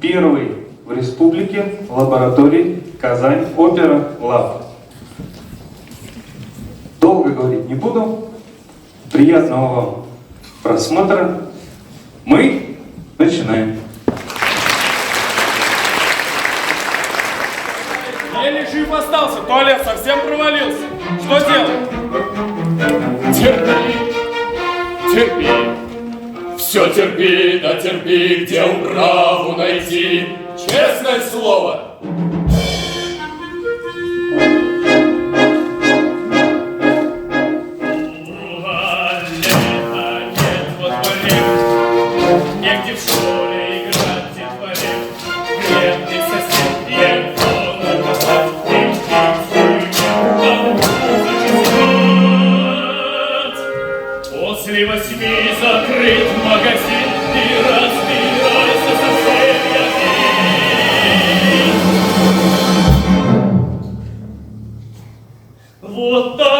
первый в республике лаборатории Казань Опера Лаб. Долго говорить не буду. Приятного вам просмотра. Мы начинаем. Еле жив остался, туалет совсем провалился. Что делать? Терпи, терпи, все терпи, да терпи, где управу найти, честное слово. Негде в школе играть детворе, бедный сосед, его наказать, после 8 закрыт магазин и разбирайся со всеми. Вот такое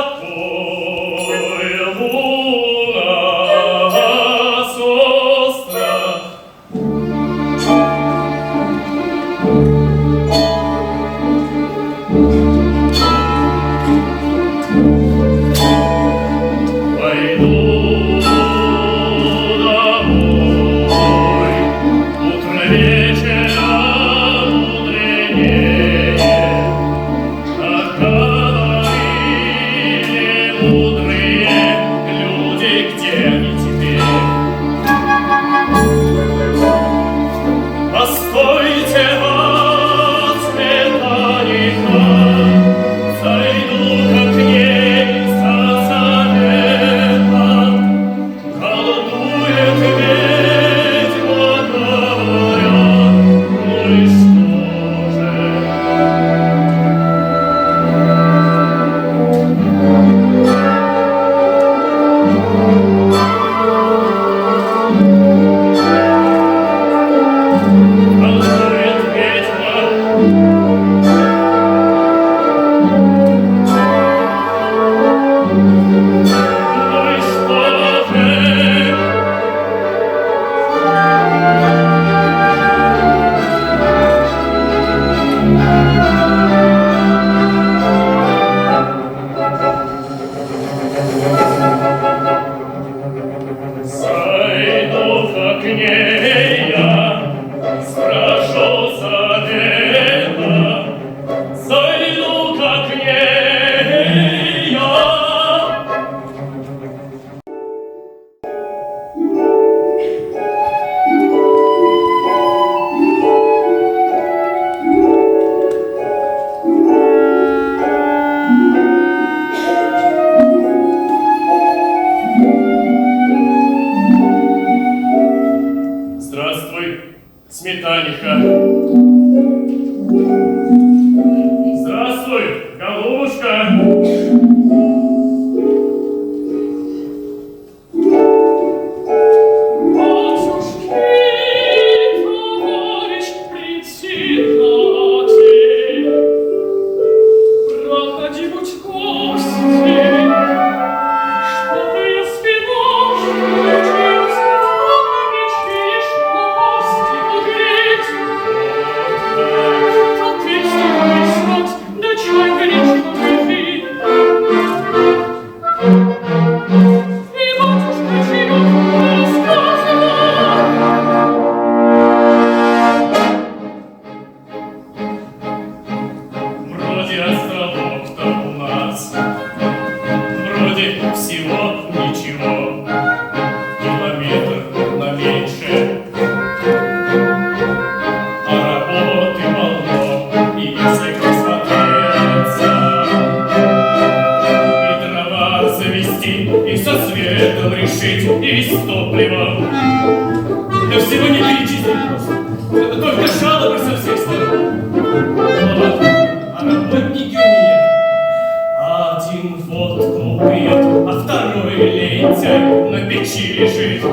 Сметаниха. Здравствуй, голубушка. Всего ничего, километр на меньше, а работы полно, и если присмотреться, и дрова завести, и со светом решить, и с топливом. Да всего не перечислить просто, только жалобы со всех сторон. Вот, а работники у меня один водку пьет, а второй лентяй на печи лежит.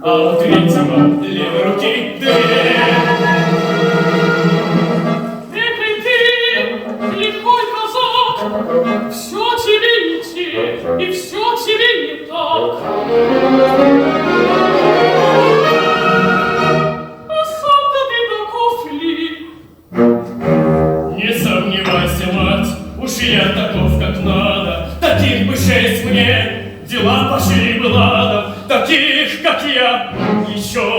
А у третьего левой руки дверь. Эх, ты, лихой казак, все тебе не те, и все тебе не так.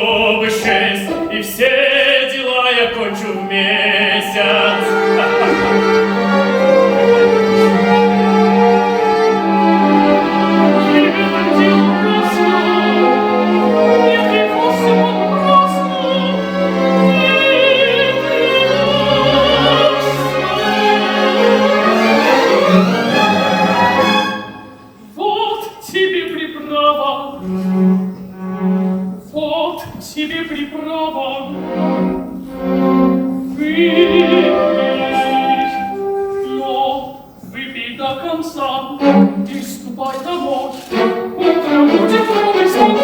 чтобы счесть, и все дела я кончу в месяц. Вот тебе приправа. Выпей, но выпей до конца и ступай домой. Утром будет новый сон.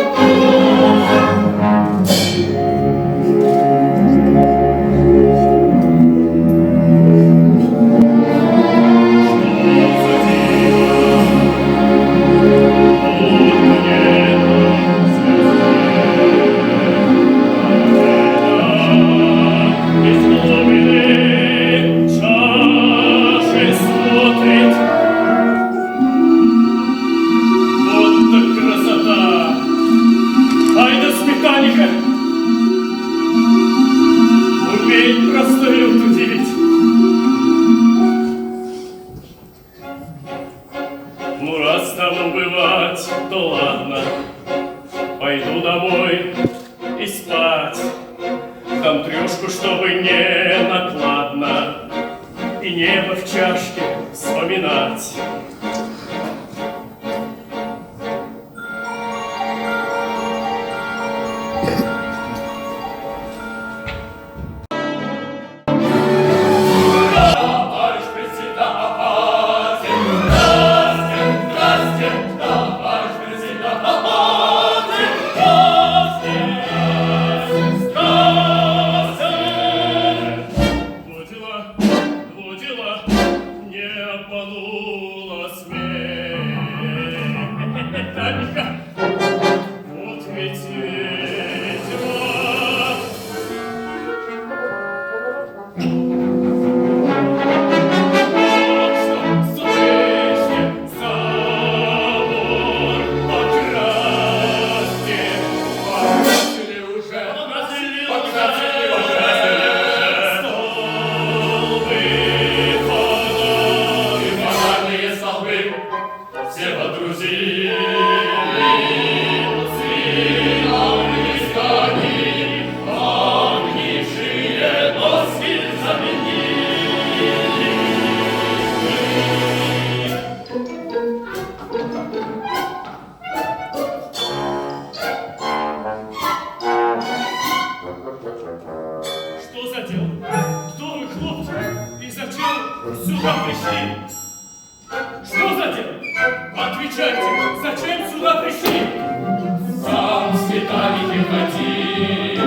Простой люд удивить. Ну, раз тому бывать, то ладно. Пойду домой и спать. Дам трёшку, чтобы не накладно, и небо в чашке вспоминать. Вот ведь ведьма. Вот что слышите, забор покрасьте. Покрасили уже, покрасили уже. Столбы И фонарные столбы все водрузили. Что за дело? Кто вы, хлопцы? И зачем сюда пришли? Что за дело? Отвечайте, зачем сюда пришли? Сам святалище ходил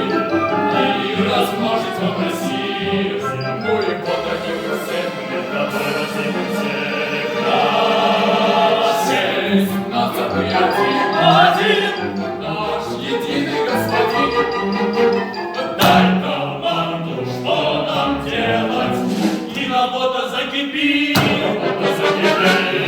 и размножить попросил. Ну и потрудил всех, сесть на запрятие один наш единый господин. Дай команду, что нам делать, и работа закипит, работа закипит.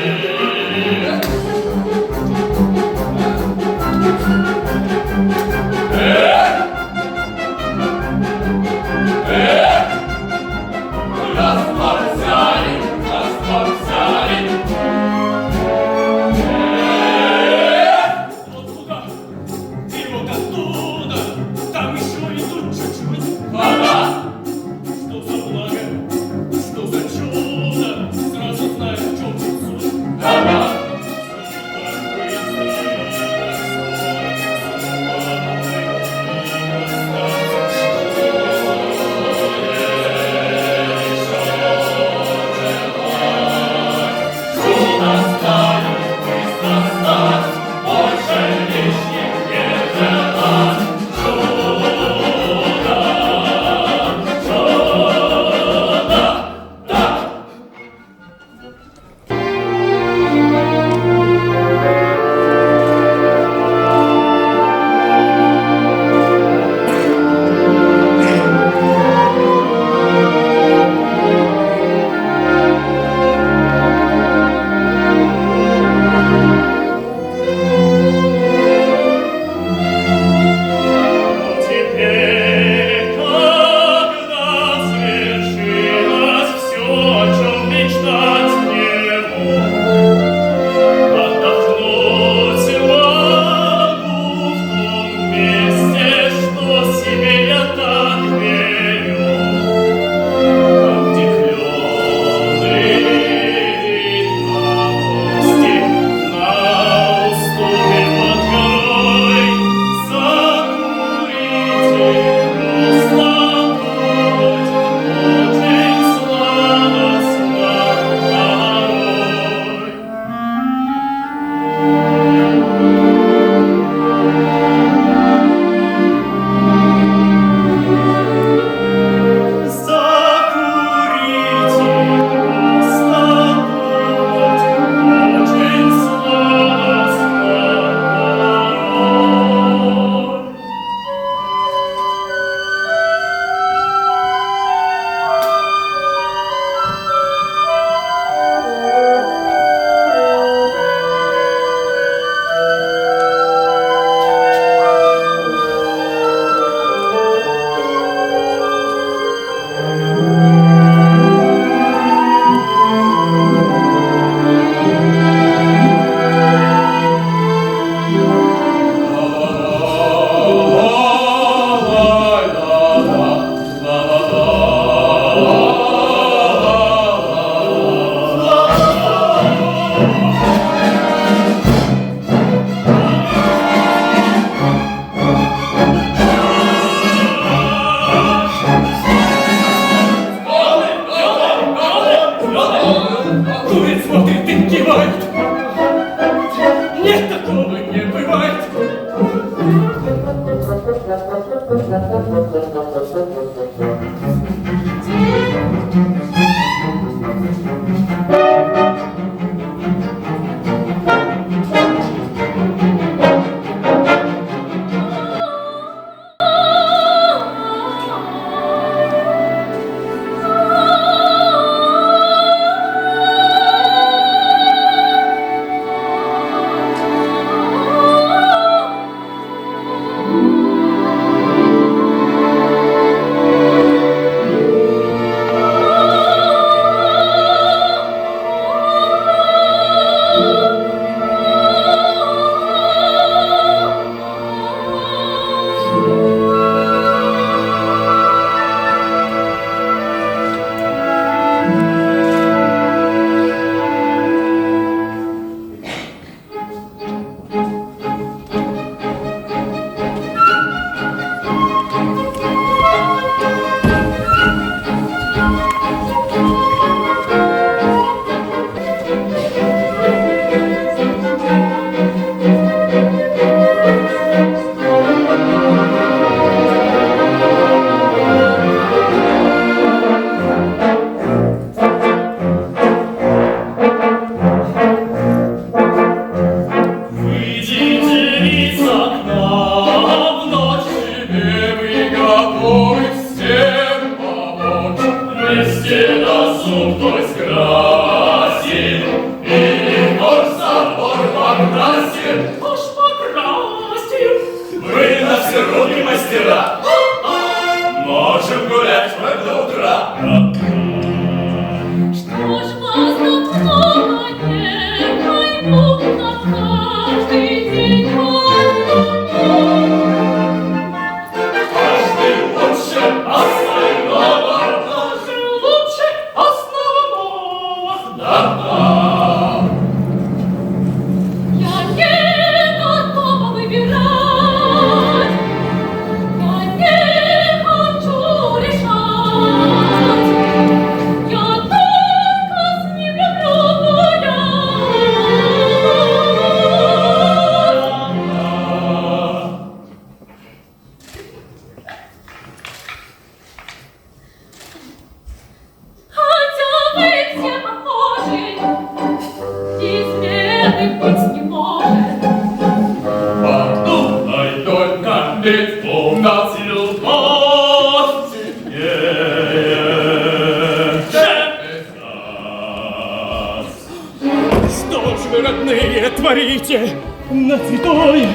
Творите на святой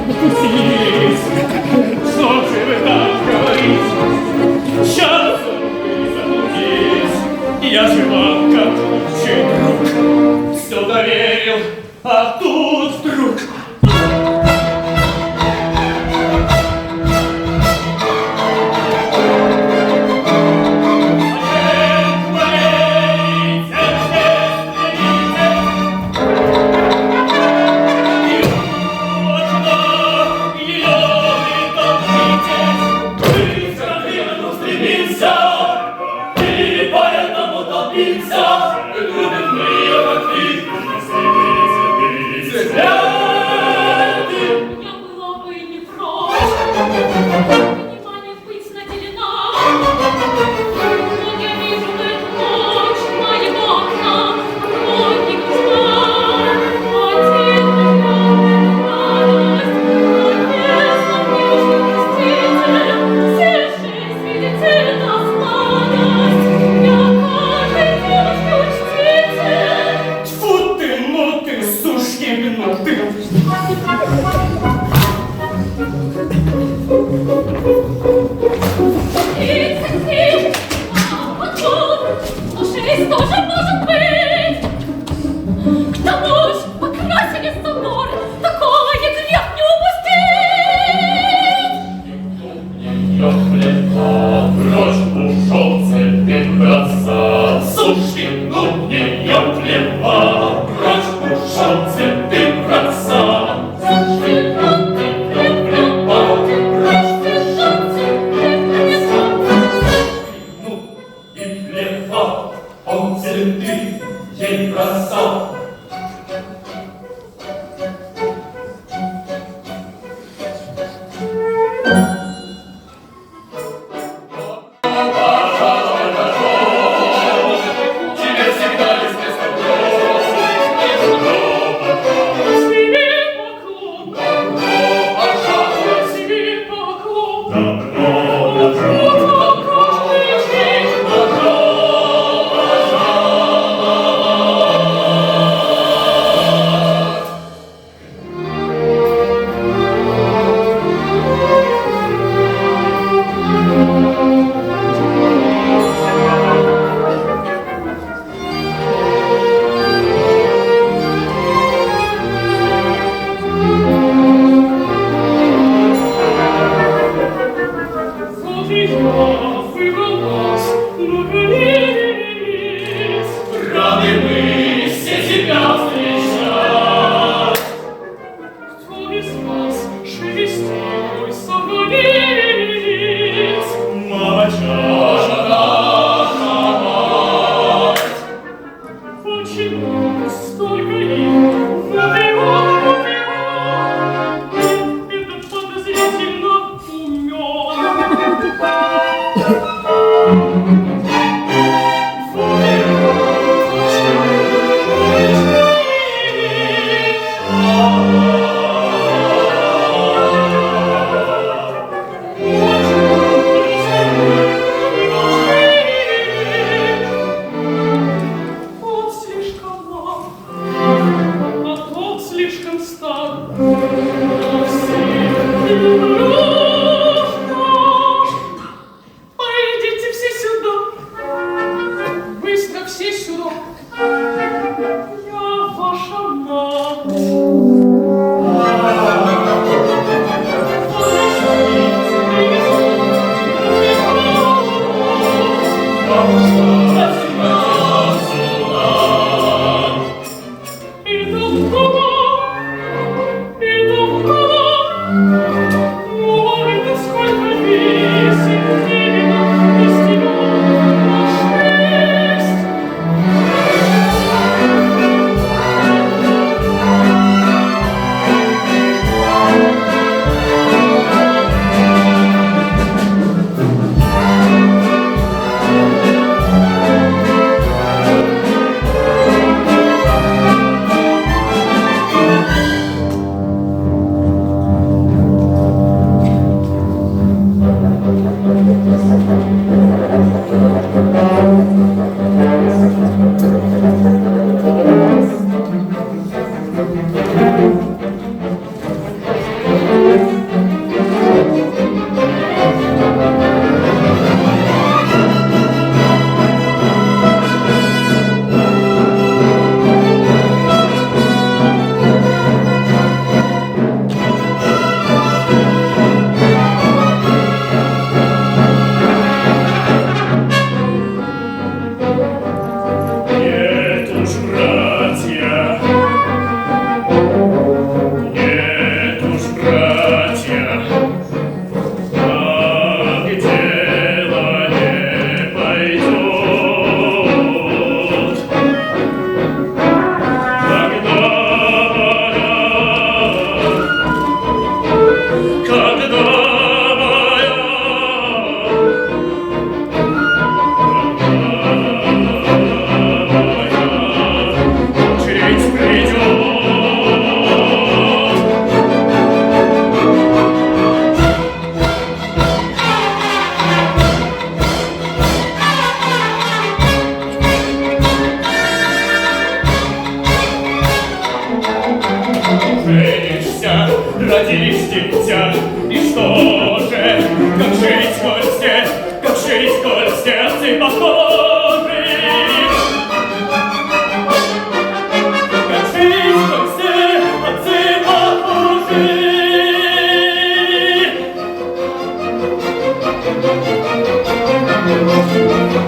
покусились. Что же вы так говорите? Сейчас вы заблудились. Я же вам как лучший друг все доверил, а тут вдруг. Вот и я выбрал вас, но велись. Рады мы все тебя встречать. Кто из вас шелестивый саванец? Молча наша мать. Почему столько их? Вот и он. Это подозрительно умен. Вот и он слишком мал, а тот слишком стар. Пойдите все сюда, быстро все сюда. Я ваша мать. Нет уж, братья, нет уж, братья, так дело не пойдет. Когда моя очередь придет. Женишься, родишь дитя, и что же, как жить, коль в сердце похожи? Как жить, коль в сердце похожи?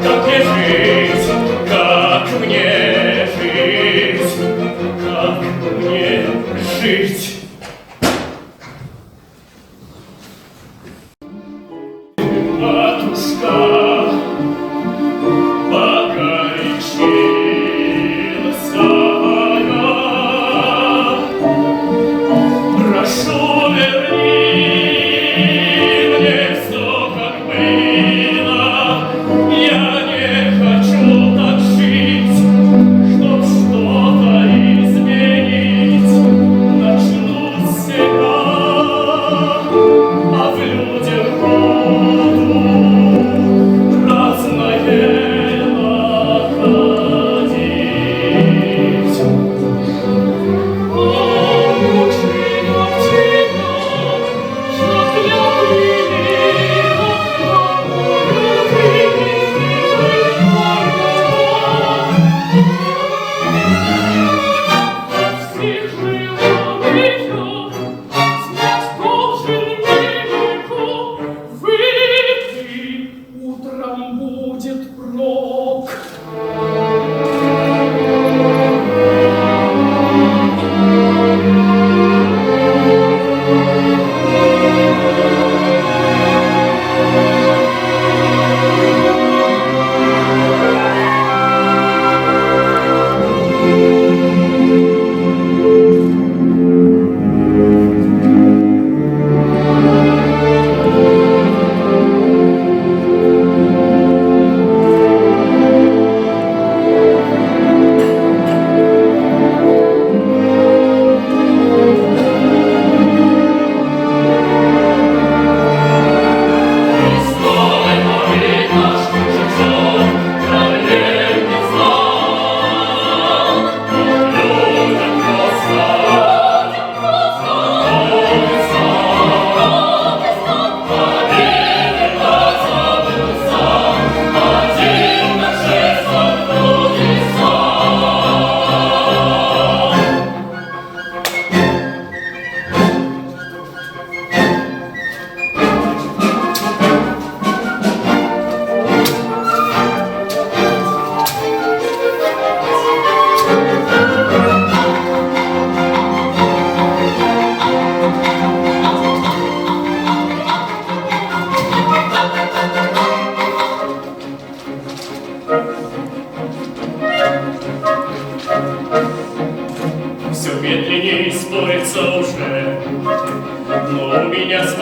Как мне жить, как мне жить, как мне жить? Матушка погорячилась моя. Прошу, верни мне всё, как было. Я не хочу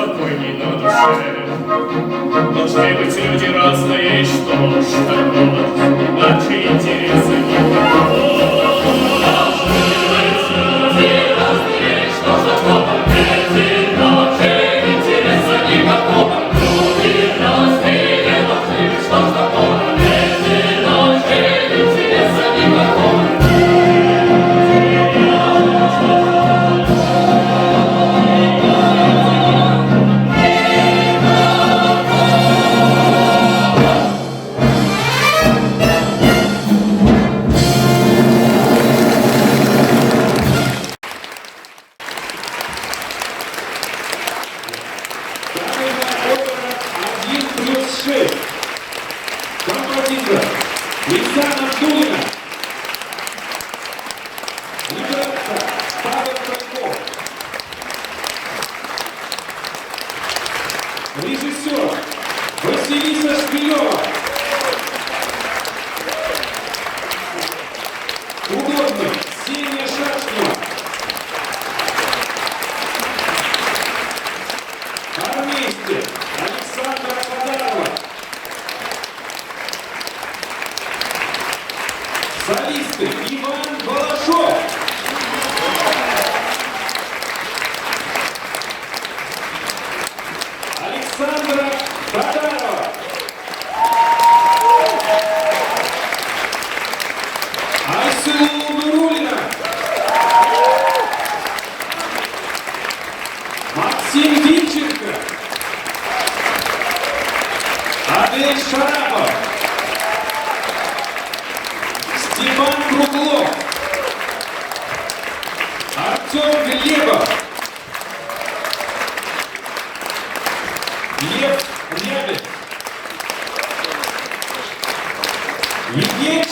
спокойней на душе. Должны быть люди разные, что ж такого, иначе интереса никакого. Композитор Лисан Абдулина. Либретто Павел Франков. Режиссер Василиса Шпилева. Художник Ксения Шашкина. Армейский Александра Подарова. Солисты Иван Балашов. Александра Тадарова. Айсулу Нурулина. Максим Винченко. Адель Шарапов. Степан Круглов. Артем Глебов. Лев Рябин. Евгений